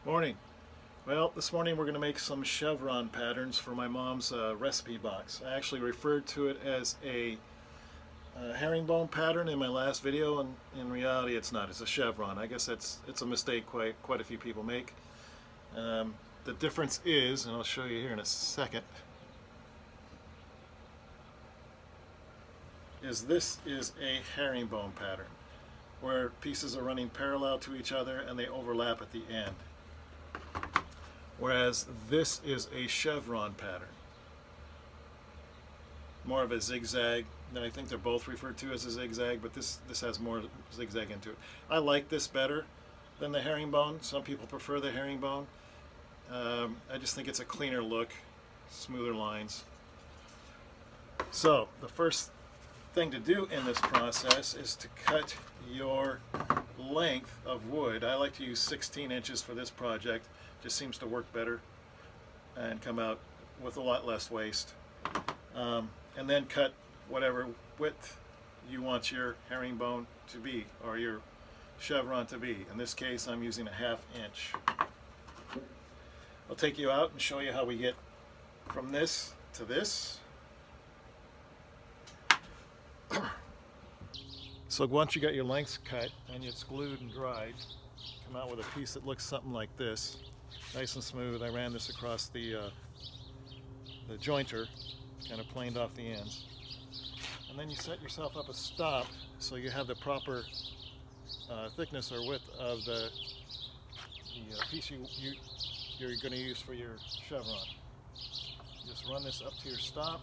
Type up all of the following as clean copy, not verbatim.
Morning. Well, this morning we're going to make some chevron patterns for my mom's recipe box. I actually referred to it as a herringbone pattern in my last video, and in reality it's not. It's a chevron. I guess it's a mistake quite a few people make. The difference is, and I'll show you here in a second, is this is a herringbone pattern where pieces are running parallel to each other and they overlap at the end. Whereas this is a chevron pattern, more of a zigzag. I think they're both referred to as a zigzag, but this has more zigzag into it. I like this better than the herringbone. Some people prefer the herringbone. I just think it's a cleaner look, smoother lines. So the first thing to do in this process is to cut your length of wood. I like to use 16 inches for this project. Just seems to work better and come out with a lot less waste. And then cut whatever width you want your herringbone to be, or your chevron to be. In this case, I'm using a 1/2 inch. I'll take you out and show you how we get from this to this. So once you got your lengths cut and it's glued and dried, come out with a piece that looks something like this. Nice and smooth. I ran this across the jointer, kind of planed off the ends. And then you set yourself up a stop so you have the proper thickness or width of the piece you're going to use for your chevron. Just run this up to your stop.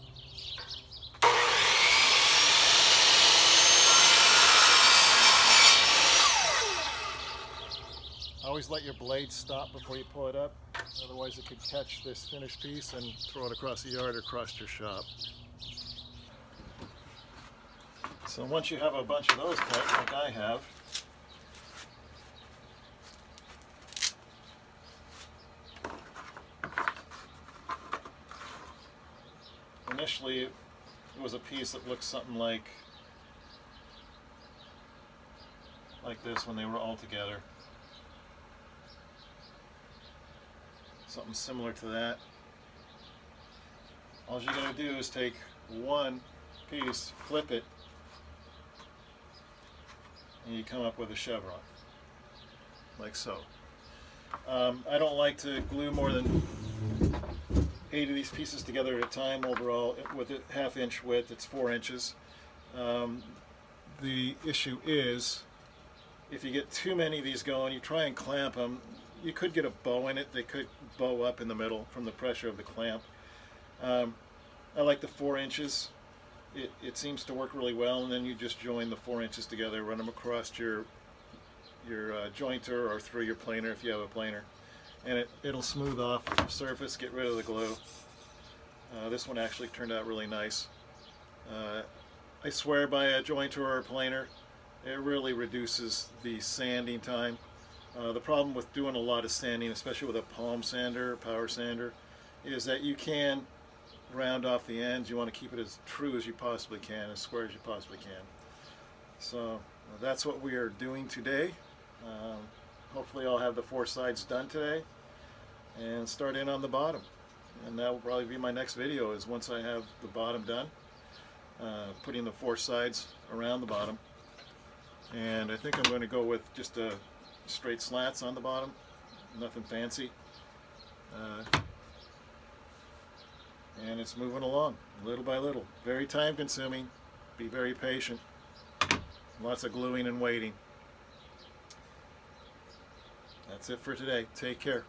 Always let your blade stop before you pull it up, otherwise it could catch this finished piece and throw it across the yard or across your shop. So once you have a bunch of those cut, like I have, initially it was a piece that looked something like this when they were all together. Something similar to that. All you gotta do is take one piece, flip it, and you come up with a chevron, like so. I don't like to glue more than 8 of these pieces together at a time. Overall, with a 1/2 inch width, it's 4 inches. The issue is, if you get too many of these going, you try and clamp them, you could get a bow in it. They could bow up in the middle from the pressure of the clamp. I like the 4 inches. It seems to work really well, and then you just join the 4 inches together, run them across your jointer or through your planer if you have a planer, and it'll smooth off the surface, get rid of the glue. This one actually turned out really nice. I swear by a jointer or a planer, it really reduces the sanding time. The problem with doing a lot of sanding, especially with a palm sander or power sander, is that you can round off the ends. You want to keep it as true as you possibly can, as square as you possibly can. So that's what we are doing today. Hopefully I'll have the 4 sides done today and start in on the bottom. And that will probably be my next video, is once I have the bottom done, putting the 4 sides around the bottom. And I think I'm going to go with just a straight slats on the bottom, nothing fancy, and it's moving along little by little. Very time consuming, be very patient, lots of gluing and waiting. That's it for today. Take care.